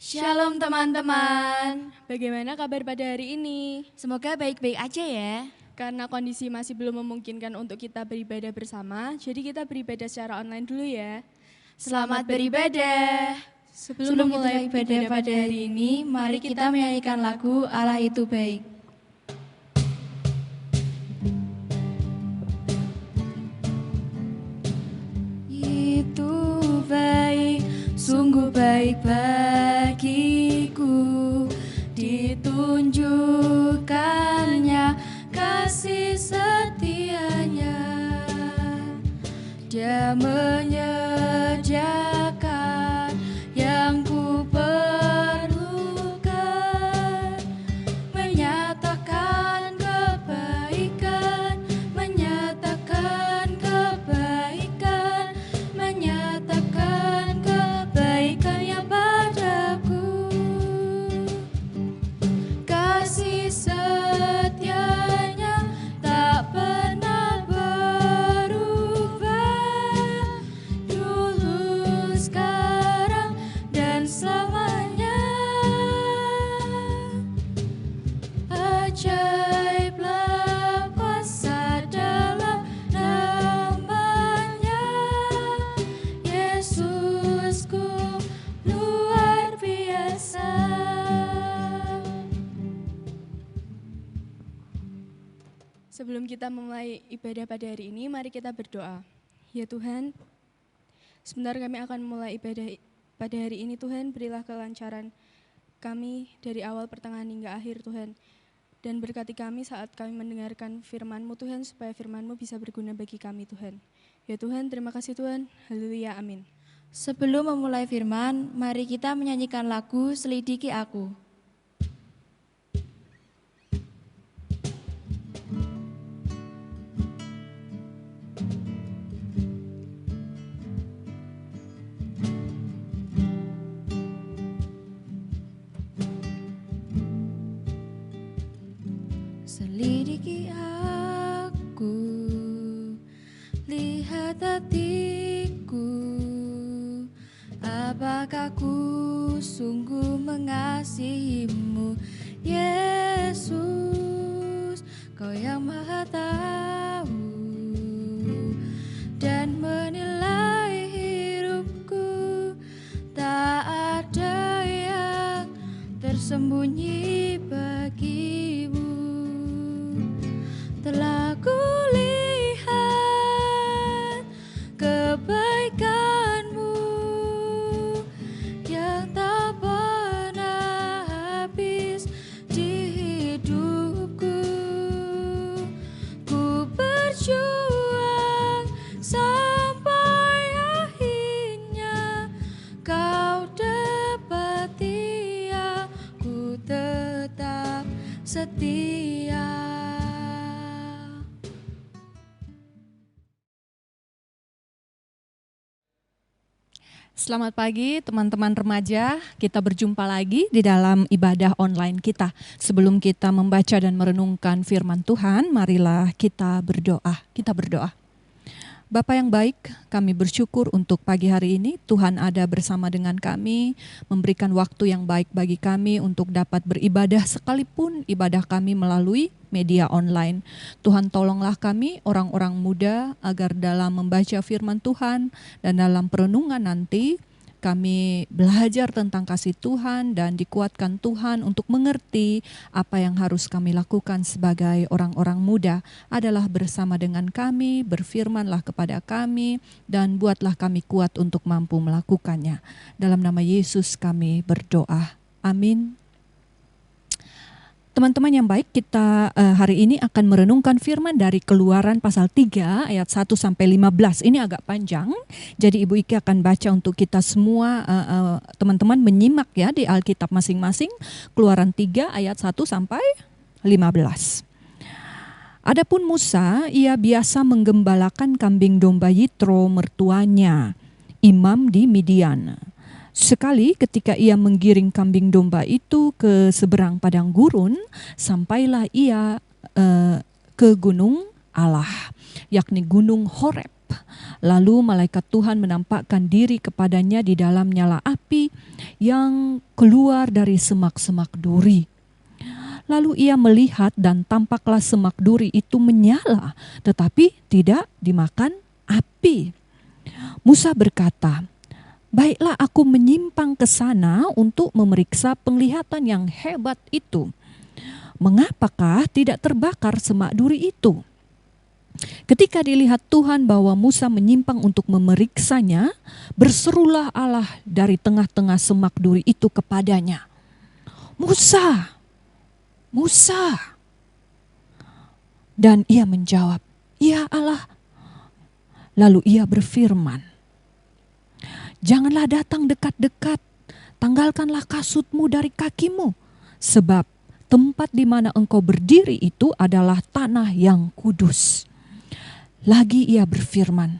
Shalom teman-teman. Bagaimana kabar pada hari ini? Semoga baik-baik aja ya. Karena kondisi masih belum memungkinkan untuk kita beribadah bersama, jadi kita beribadah secara online dulu ya. Selamat beribadah. Sebelum mulai ibadah pada hari ini, mari kita menyanyikan lagu Allah itu baik. Itu baik, sungguh baik bagiku, ditunjukkannya kasih setianya. Dia menyediakan yang ku perlukan, menyatakan kebaikan, menyatakan kebaikan, menyatakan kebaikannya padaku. Kasih setianya tak pernah berubah, dulu, sekarang, dan selamanya. Ajaiblah kuasa dalam namanya, Yesusku luar biasa. Sebelum kita memulai ibadah pada hari ini, mari kita berdoa. Ya Tuhan, sebentar kami akan memulai ibadah pada hari ini. Tuhan, berilah kelancaran kami dari awal, pertengahan, hingga akhir Tuhan. Dan berkati kami saat kami mendengarkan firman-Mu Tuhan, supaya firman-Mu bisa berguna bagi kami Tuhan. Ya Tuhan, terima kasih Tuhan. Haleluya, amin. Sebelum memulai firman, mari kita menyanyikan lagu Selidiki Aku. Selidiki aku, lihat hatiku, apakah ku sungguh mengasihimu, Yesus, Kau yang Maha Tahu dan menilai hidupku. Tak ada yang tersembunyi bagimu. Telah kulihat kebaikan-Mu yang tak pernah habis di hidupku. Ku berjuang sampai akhirnya Kau dapati, aku tetap setia. Selamat pagi teman-teman remaja, kita berjumpa lagi di dalam ibadah online kita. Sebelum kita membaca dan merenungkan firman Tuhan, marilah kita berdoa. Kita berdoa. Bapa yang baik, kami bersyukur untuk pagi hari ini Tuhan ada bersama dengan kami, memberikan waktu yang baik bagi kami untuk dapat beribadah sekalipun ibadah kami melalui media online. Tuhan tolonglah kami orang-orang muda agar dalam membaca firman Tuhan dan dalam perenungan nanti kami belajar tentang kasih Tuhan dan dikuatkan Tuhan untuk mengerti apa yang harus kami lakukan sebagai orang-orang muda adalah bersama dengan kami, berfirmanlah kepada kami dan buatlah kami kuat untuk mampu melakukannya. Dalam nama Yesus kami berdoa. Amin. Teman-teman yang baik, kita hari ini akan merenungkan firman dari Keluaran pasal 3 ayat 1 sampai 15. Ini agak panjang. Jadi Ibu Iki akan baca untuk kita semua, teman-teman menyimak ya di Alkitab masing-masing. Keluaran 3 ayat 1 sampai 15. Adapun Musa, ia biasa menggembalakan kambing domba Yitro mertuanya, imam di Midian. Sekali ketika ia menggiring kambing domba itu ke seberang padang gurun, sampailah ia ke gunung Allah, yakni gunung Horeb. Lalu malaikat Tuhan menampakkan diri kepadanya di dalam nyala api yang keluar dari semak-semak duri. Lalu ia melihat dan tampaklah semak duri itu menyala, tetapi tidak dimakan api. Musa berkata, "Baiklah, aku menyimpang ke sana untuk memeriksa penglihatan yang hebat itu. Mengapakah tidak terbakar semak duri itu?" Ketika dilihat Tuhan bahwa Musa menyimpang untuk memeriksanya, berserulah Allah dari tengah-tengah semak duri itu kepadanya, "Musa, Musa." Dan ia menjawab, "Ya Allah." Lalu ia berfirman, "Janganlah datang dekat-dekat, tanggalkanlah kasutmu dari kakimu, sebab tempat di mana engkau berdiri itu adalah tanah yang kudus." Lagi ia berfirman,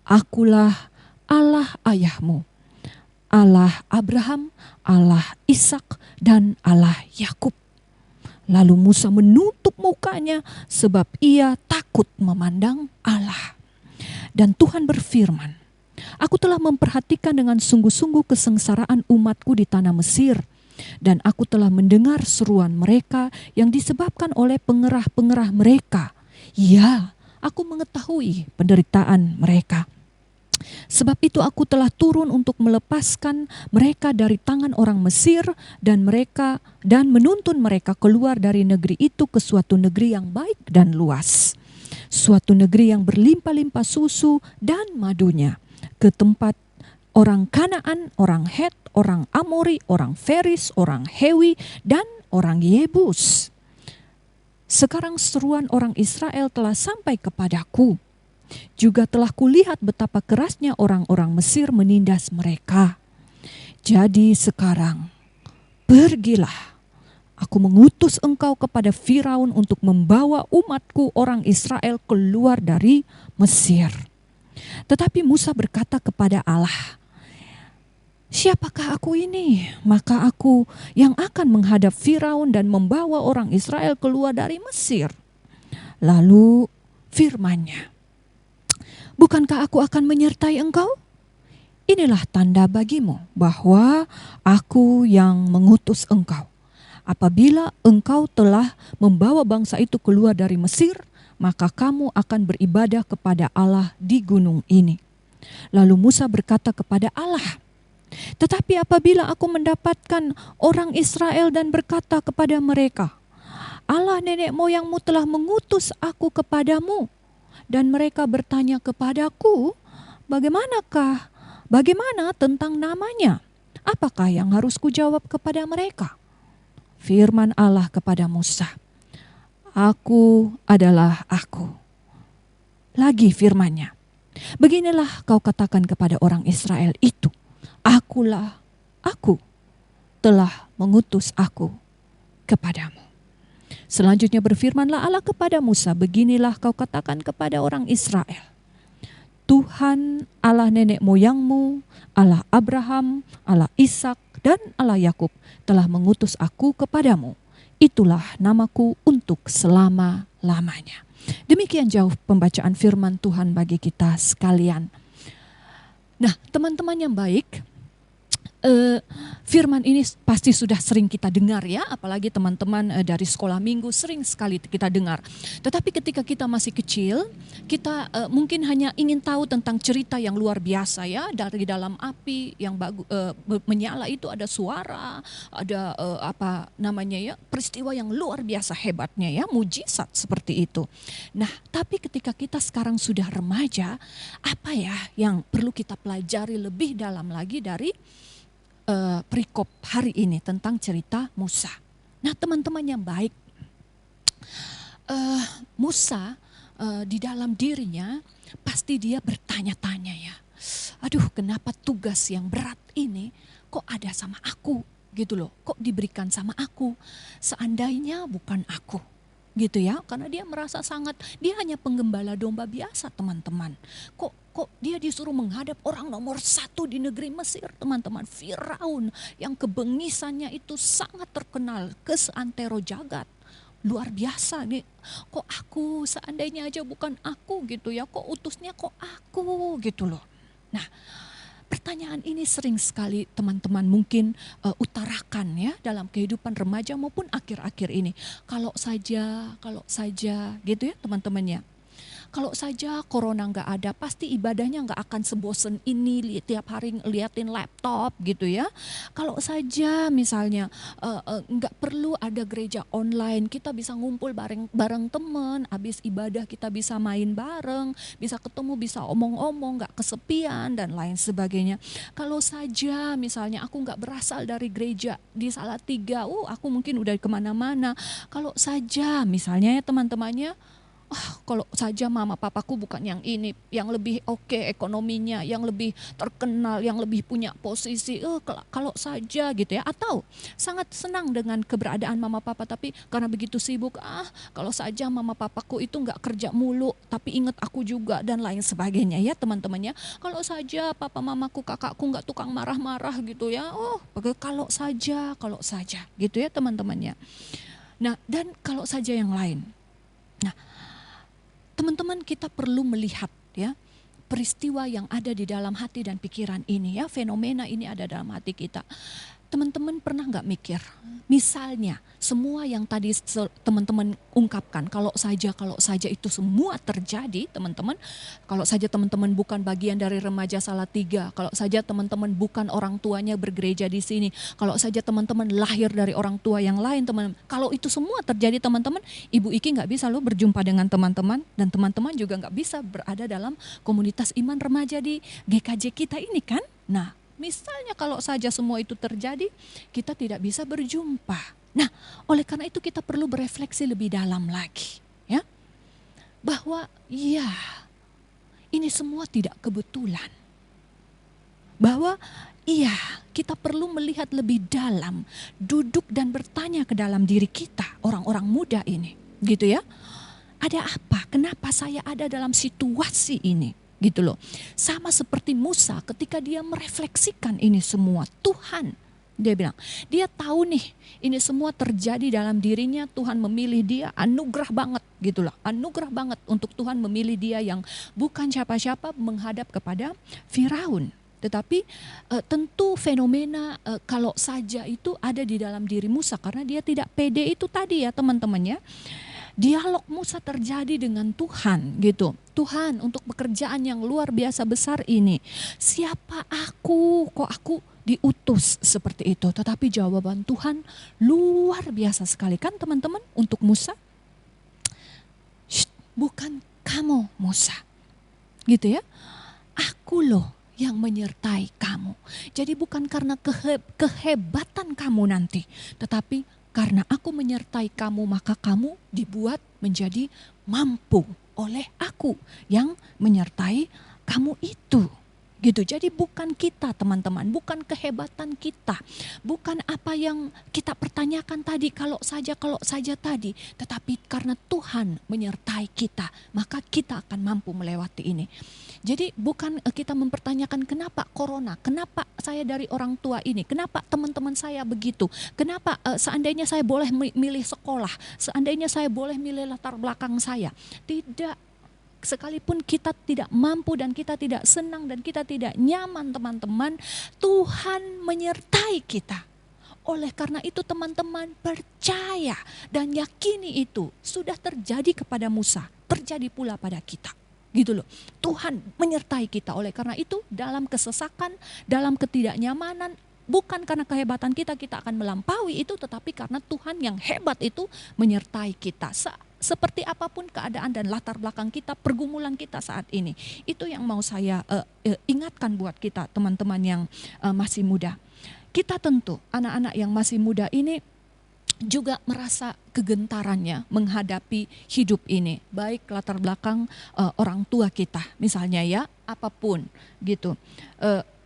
"Akulah Allah ayahmu, Allah Abraham, Allah Ishak, dan Allah Yakub." Lalu Musa menutup mukanya sebab ia takut memandang Allah. Dan Tuhan berfirman, "Aku telah memperhatikan dengan sungguh-sungguh kesengsaraan umatku di tanah Mesir, dan aku telah mendengar seruan mereka yang disebabkan oleh pengerah-pengerah mereka. Ya, aku mengetahui penderitaan mereka. Sebab itu aku telah turun untuk melepaskan mereka dari tangan orang Mesir dan menuntun mereka keluar dari negeri itu ke suatu negeri yang baik dan luas, suatu negeri yang berlimpah-limpah susu dan madunya, ke tempat orang Kanaan, orang Het, orang Amori, orang Feris, orang Hewi, dan orang Yebus. Sekarang seruan orang Israel telah sampai kepadaku. Juga telah kulihat betapa kerasnya orang-orang Mesir menindas mereka. Jadi sekarang, pergilah, aku mengutus engkau kepada Firaun untuk membawa umatku orang Israel keluar dari Mesir." Tetapi Musa berkata kepada Allah, "Siapakah aku ini? Maka aku yang akan menghadap Firaun dan membawa orang Israel keluar dari Mesir." Lalu firman-Nya, "Bukankah aku akan menyertai engkau? Inilah tanda bagimu bahwa aku yang mengutus engkau. Apabila engkau telah membawa bangsa itu keluar dari Mesir, maka kamu akan beribadah kepada Allah di gunung ini." Lalu Musa berkata kepada Allah, "Tetapi apabila aku mendapatkan orang Israel dan berkata kepada mereka, 'Allah nenek moyangmu telah mengutus aku kepadamu,' dan mereka bertanya kepadaku, 'Bagaimana tentang namanya? Apakah yang harus kujawab kepada mereka?' Firman Allah kepada Musa, 'Aku adalah Aku.' Lagi firman-Nya, 'Beginilah kau katakan kepada orang Israel itu, Akulah Aku, telah mengutus aku kepadamu.' Selanjutnya berfirmanlah Allah kepada Musa, 'Beginilah kau katakan kepada orang Israel, Tuhan Allah nenek moyangmu, Allah Abraham, Allah Ishak, dan Allah Yakub telah mengutus aku kepadamu. Itulah namaku untuk selama-lamanya." Demikian jauh pembacaan firman Tuhan bagi kita sekalian. Nah, teman-teman yang baik, firman ini pasti sudah sering kita dengar ya, apalagi teman-teman dari sekolah minggu sering sekali kita dengar. Tetapi ketika kita masih kecil, kita mungkin hanya ingin tahu tentang cerita yang luar biasa ya, dari dalam api yang menyala itu ada suara, ada peristiwa yang luar biasa hebatnya ya, mujizat seperti itu. Nah, tapi ketika kita sekarang sudah remaja, apa ya yang perlu kita pelajari lebih dalam lagi dari perikop hari ini tentang cerita Musa. Nah, teman-teman yang baik, Musa di dalam dirinya pasti dia bertanya-tanya ya, aduh kenapa tugas yang berat ini kok ada sama aku gitu loh, kok diberikan sama aku, seandainya bukan aku gitu ya, karena dia merasa dia hanya penggembala domba biasa teman-teman, kok dia disuruh menghadap orang nomor 1 di negeri Mesir teman-teman, Firaun yang kebengisannya itu sangat terkenal ke seantero jagat. luar biasa nih. Kok aku, seandainya aja bukan aku gitu ya, kok utusnya kok aku gitu loh. Nah, pertanyaan ini sering sekali teman-teman mungkin utarakan ya dalam kehidupan remaja maupun akhir-akhir ini. Kalau saja gitu ya teman-temannya. Kalau saja corona nggak ada, pasti ibadahnya nggak akan sebosen ini tiap hari liatin laptop gitu ya. Kalau saja misalnya nggak perlu ada gereja online, kita bisa ngumpul bareng teman, habis ibadah kita bisa main bareng, bisa ketemu, bisa omong-omong, nggak kesepian dan lain sebagainya. Kalau saja misalnya aku nggak berasal dari gereja di Salatiga, aku mungkin udah kemana-mana. Kalau saja misalnya ya teman-temannya, kalau saja mama papaku bukan yang ini, yang lebih oke ekonominya, yang lebih terkenal, yang lebih punya posisi, kalau saja gitu ya. Atau sangat senang dengan keberadaan mama papa, tapi karena begitu sibuk, kalau saja mama papaku itu nggak kerja mulu, tapi ingat aku juga dan lain sebagainya ya teman-temannya. Kalau saja papa mamaku, kakakku nggak tukang marah-marah gitu ya, kalau saja gitu ya teman-temannya. Nah, dan kalau saja yang lain. Nah, teman-teman, kita perlu melihat ya peristiwa yang ada di dalam hati dan pikiran ini ya, fenomena ini ada dalam hati kita. Teman-teman pernah nggak mikir, misalnya semua yang tadi teman-teman ungkapkan, kalau saja itu semua terjadi, teman-teman, kalau saja teman-teman bukan bagian dari remaja Salatiga, kalau saja teman-teman bukan orang tuanya bergereja di sini, kalau saja teman-teman lahir dari orang tua yang lain, teman, kalau itu semua terjadi teman-teman, Ibu Iki nggak bisa loh berjumpa dengan teman-teman, dan teman-teman juga nggak bisa berada dalam komunitas iman remaja di GKJ kita ini kan. Nah, misalnya kalau saja semua itu terjadi, kita tidak bisa berjumpa. Nah, oleh karena itu kita perlu berefleksi lebih dalam lagi, ya. Bahwa ya, ini semua tidak kebetulan. Bahwa iya, kita perlu melihat lebih dalam, duduk dan bertanya ke dalam diri kita, orang-orang muda ini, gitu ya. Ada apa? Kenapa saya ada dalam situasi ini? Gitu loh. Sama seperti Musa ketika dia merefleksikan ini semua, Tuhan, dia bilang, dia tahu nih ini semua terjadi dalam dirinya, Tuhan memilih dia, anugerah banget gitu loh. Anugerah banget untuk Tuhan memilih dia yang bukan siapa-siapa menghadap kepada Firaun. Tetapi tentu fenomena kalau saja itu ada di dalam diri Musa karena dia tidak pede itu tadi ya teman-temannya. Dialog Musa terjadi dengan Tuhan gitu. Tuhan, untuk pekerjaan yang luar biasa besar ini, siapa aku? Kok aku diutus seperti itu? Tetapi jawaban Tuhan luar biasa sekali kan teman-teman untuk Musa. Bukan kamu Musa. Gitu ya. Aku loh yang menyertai kamu. Jadi bukan karena kehebatan kamu nanti, tetapi karena aku menyertai kamu, maka kamu dibuat menjadi mampu oleh aku yang menyertai kamu itu. Gitu. Jadi bukan kita teman-teman, bukan kehebatan kita, bukan apa yang kita pertanyakan tadi, kalau saja tadi, tetapi karena Tuhan menyertai kita, maka kita akan mampu melewati ini. Jadi bukan kita mempertanyakan kenapa corona, kenapa saya dari orang tua ini, kenapa teman-teman saya begitu, kenapa seandainya saya boleh milih sekolah, seandainya saya boleh milih latar belakang saya. Tidak, sekalipun kita tidak mampu dan kita tidak senang dan kita tidak nyaman teman-teman, Tuhan menyertai kita. Oleh karena itu teman-teman percaya dan yakini itu sudah terjadi kepada Musa, terjadi pula pada kita. Gitu loh. Tuhan menyertai kita. Oleh karena itu dalam kesesakan, dalam ketidaknyamanan, bukan karena kehebatan kita akan melampaui itu, tetapi karena Tuhan yang hebat itu menyertai kita. Seperti apapun keadaan dan latar belakang kita, pergumulan kita saat ini. Itu yang mau saya ingatkan buat kita teman-teman yang masih muda. Kita tentu anak-anak yang masih muda ini juga merasa kegentarannya menghadapi hidup ini, baik latar belakang orang tua kita misalnya ya, apapun gitu,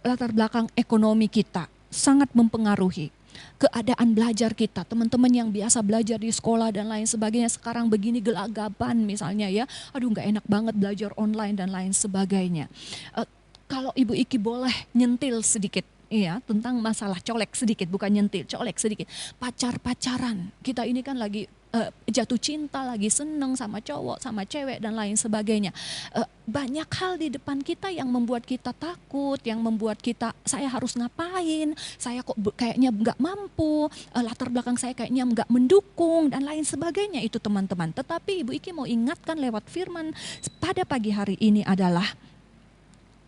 latar belakang ekonomi kita sangat mempengaruhi keadaan belajar kita. Teman-teman yang biasa belajar di sekolah dan lain sebagainya sekarang begini gelagapan misalnya ya, aduh nggak enak banget belajar online dan lain sebagainya. Kalau Ibu Iki boleh nyentil sedikit, iya, tentang masalah colek sedikit, bukan nyentil, colek sedikit. Pacaran. Kita ini kan lagi jatuh cinta, lagi seneng sama cowok, sama cewek dan lain sebagainya. Banyak hal di depan kita yang membuat kita takut, yang membuat kita, saya harus ngapain, saya kok kayaknya nggak mampu, latar belakang saya kayaknya nggak mendukung dan lain sebagainya itu teman-teman. Tetapi Ibu Iki mau ingatkan lewat firman pada pagi hari ini adalah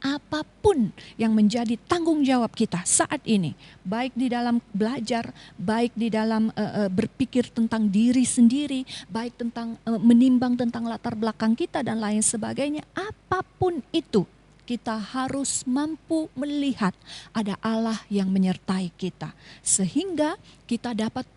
apapun yang menjadi tanggung jawab kita saat ini, baik di dalam belajar, baik di dalam berpikir tentang diri sendiri, baik tentang menimbang tentang latar belakang kita dan lain sebagainya, apapun itu kita harus mampu melihat ada Allah yang menyertai kita sehingga kita dapat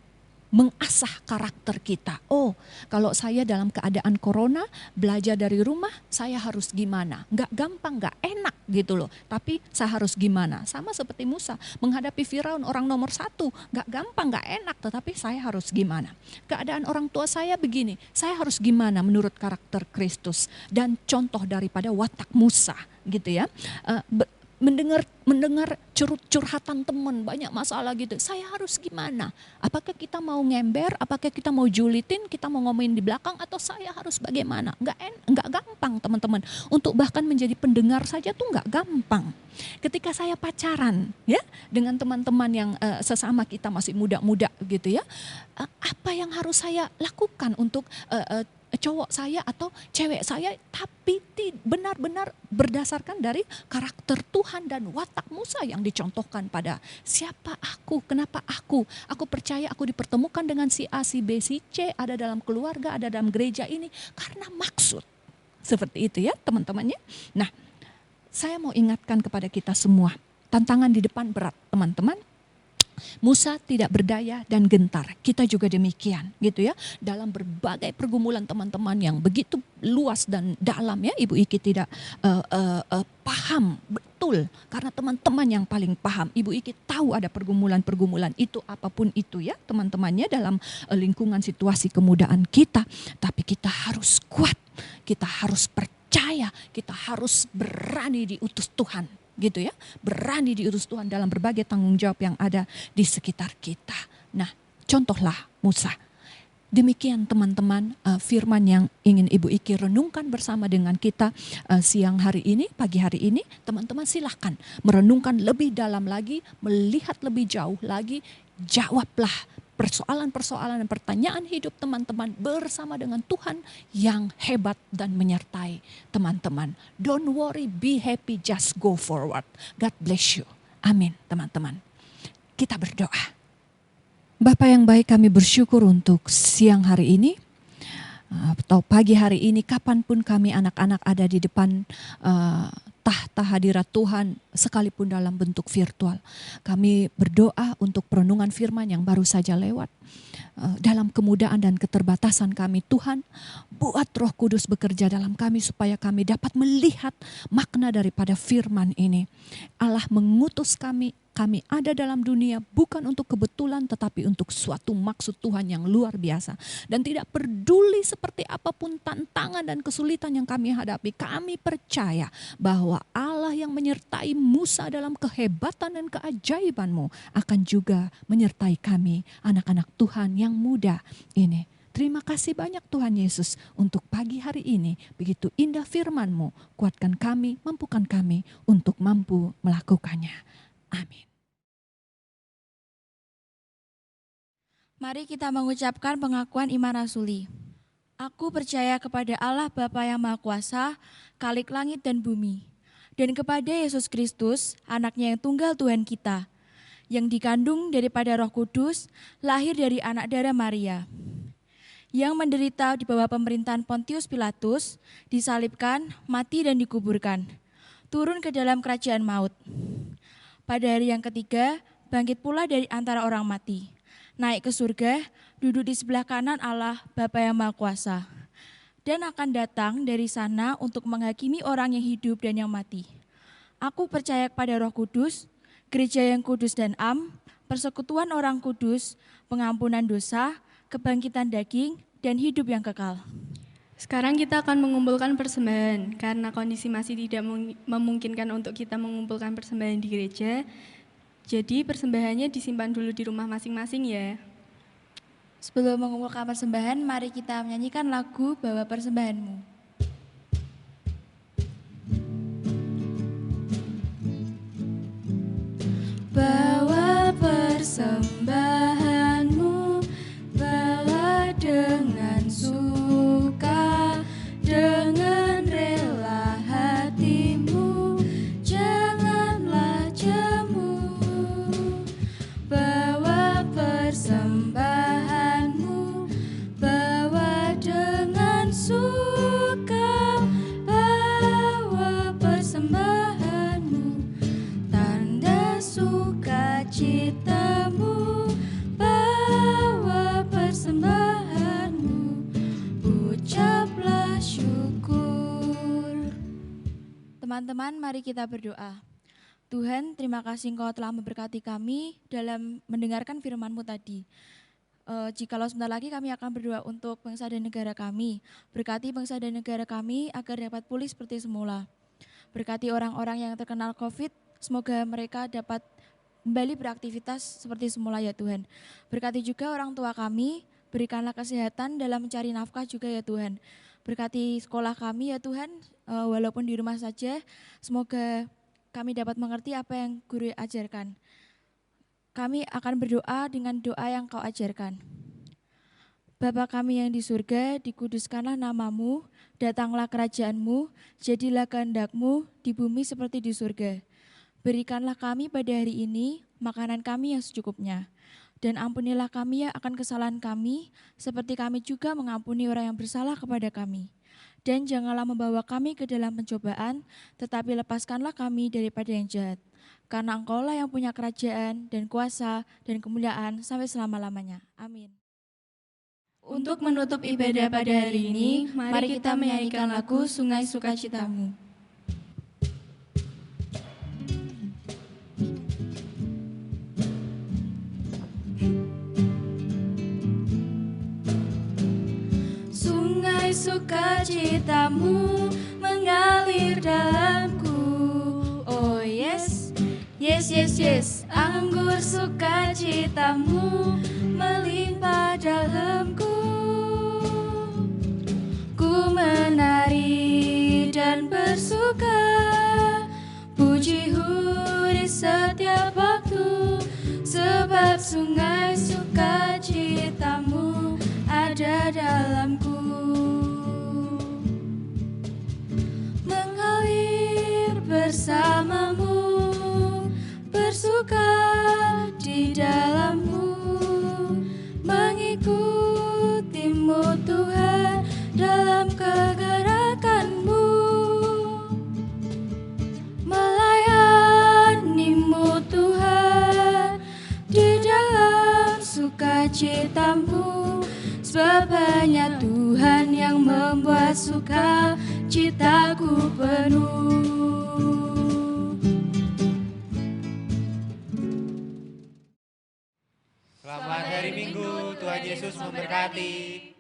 mengasah karakter kita. Oh, kalau saya dalam keadaan corona belajar dari rumah, saya harus gimana? Nggak gampang, nggak enak gitu loh. Tapi saya harus gimana? Sama seperti Musa menghadapi Firaun, orang nomor 1, nggak gampang, nggak enak. Tetapi saya harus gimana? Keadaan orang tua saya begini, saya harus gimana menurut karakter Kristus dan contoh daripada watak Musa gitu ya. Mendengar curhatan teman banyak masalah gitu, saya harus gimana? Apakah kita mau ngember, apakah kita mau julitin, kita mau ngomongin di belakang, atau saya harus bagaimana? Nggak gampang teman-teman. Untuk bahkan menjadi pendengar saja tuh nggak gampang. Ketika saya pacaran ya dengan teman-teman yang sesama kita masih muda-muda gitu ya, apa yang harus saya lakukan untuk cowok saya atau cewek saya, tapi benar-benar berdasarkan dari karakter Tuhan dan watak Musa yang dicontohkan pada siapa aku, kenapa aku percaya aku dipertemukan dengan si A, si B, si C, ada dalam keluarga, ada dalam gereja ini karena maksud. Seperti itu ya teman-temannya. Nah, saya mau ingatkan kepada kita semua, tantangan di depan berat teman-teman. Musa tidak berdaya dan gentar. Kita juga demikian gitu ya. Dalam berbagai pergumulan teman-teman yang begitu luas dan dalam ya, Ibu Iki tidak paham betul. Karena teman-teman yang paling paham. Ibu Iki tahu ada pergumulan-pergumulan itu apapun itu ya teman-temannya dalam lingkungan situasi kemudaan kita. Tapi kita harus kuat, kita harus percaya, kita harus berani diutus Tuhan. Gitu ya, berani diutus Tuhan dalam berbagai tanggung jawab yang ada di sekitar kita. Nah, contohlah Musa. Demikian teman-teman firman yang ingin Ibu Iki renungkan bersama dengan kita siang hari ini, pagi hari ini. Teman-teman silahkan merenungkan lebih dalam lagi, melihat lebih jauh lagi, jawablah persoalan-persoalan dan pertanyaan hidup teman-teman bersama dengan Tuhan yang hebat dan menyertai teman-teman. Don't worry, be happy, just go forward. God bless you. Amin teman-teman. Kita berdoa. Bapa yang baik, kami bersyukur untuk siang hari ini atau pagi hari ini, kapanpun kami anak-anak ada di depan tahta hadirat Tuhan sekalipun dalam bentuk virtual. Kami berdoa untuk perenungan firman yang baru saja lewat. Dalam kemudahan dan keterbatasan kami, Tuhan, buat Roh Kudus bekerja dalam kami supaya kami dapat melihat makna daripada firman ini. Allah mengutus kami ada dalam dunia bukan untuk kebetulan tetapi untuk suatu maksud Tuhan yang luar biasa. Dan tidak peduli seperti apapun tantangan dan kesulitan yang kami hadapi, kami percaya bahwa Allah yang menyertai Musa dalam kehebatan dan keajaiban-Mu akan juga menyertai kami, anak-anak Tuhan yang muda ini. Terima kasih banyak Tuhan Yesus untuk pagi hari ini. Begitu indah firman-Mu, kuatkan kami, mampukan kami untuk mampu melakukannya. Amin. Mari kita mengucapkan pengakuan iman rasuli. Aku percaya kepada Allah Bapa yang Maha Kuasa, Khalik langit dan bumi, dan kepada Yesus Kristus, anaknya yang tunggal Tuhan kita, yang dikandung daripada Roh Kudus, lahir dari anak darah Maria, yang menderita di bawah pemerintahan Pontius Pilatus, disalibkan, mati dan dikuburkan, turun ke dalam kerajaan maut. Pada hari yang ketiga, bangkit pula dari antara orang mati, naik ke surga, duduk di sebelah kanan Allah Bapa yang Maha Kuasa, dan akan datang dari sana untuk menghakimi orang yang hidup dan yang mati. Aku percaya kepada Roh Kudus, gereja yang kudus dan persekutuan orang kudus, pengampunan dosa, kebangkitan daging, dan hidup yang kekal. Sekarang kita akan mengumpulkan persembahan. Karena kondisi masih tidak memungkinkan untuk kita mengumpulkan persembahan di gereja, jadi persembahannya disimpan dulu di rumah masing-masing ya. Sebelum mengumpulkan persembahan, mari kita menyanyikan lagu Bawa Persembahanmu. Bawa persembahanmu, bawa dengan suka, dengan rela hatimu, janganlah jemu. Bawa persembahanmu, bawa dengan suka, bawa persembahanmu, tanda sukacitamu, bawa persembahanmu, ucaplah syukur. Teman-teman, mari kita berdoa. Tuhan, terima kasih Engkau telah memberkati kami dalam mendengarkan firman-Mu tadi. Jikalau sebentar lagi kami akan berdoa untuk bangsa dan negara kami. Berkati bangsa dan negara kami agar dapat pulih seperti semula. Berkati orang-orang yang terkenal COVID, semoga mereka dapat kembali beraktivitas seperti semula ya Tuhan. Berkati juga orang tua kami, berikanlah kesehatan dalam mencari nafkah juga ya Tuhan. Berkati sekolah kami ya Tuhan, walaupun di rumah saja, semoga kami dapat mengerti apa yang guru ajarkan. Kami akan berdoa dengan doa yang Kau ajarkan. Bapa kami yang di surga, dikuduskanlah namamu, datanglah kerajaan-Mu, jadilah kehendak-Mu di bumi seperti di surga. Berikanlah kami pada hari ini makanan kami yang secukupnya. Dan ampunilah kami akan kesalahan kami, seperti kami juga mengampuni orang yang bersalah kepada kami. Dan janganlah membawa kami ke dalam pencobaan, tetapi lepaskanlah kami daripada yang jahat. Karena Engkaulah yang punya kerajaan dan kuasa dan kemuliaan sampai selama-lamanya. Amin. Untuk menutup ibadah pada hari ini, mari kita menyanyikan lagu Sungai Sukacitamu. Sungai sukacitamu mengalir dalamku. Oh yes, yes, yes, yes. Anggur sukacitamu melimpah dalamku. Ku menari dan bersuka, puji-Hu di setiap waktu, sebab sungai sukacitamu ada dalamku. Mengalir bersamamu, bersuka di dalammu, mengikutimu Tuhan dalam kegerakanmu, melayanimu Tuhan di dalam sukacitamu, sebab hanya Tuhan yang membuat sukacitaku penuh. Selamat hari Minggu, Tuhan Yesus memberkati.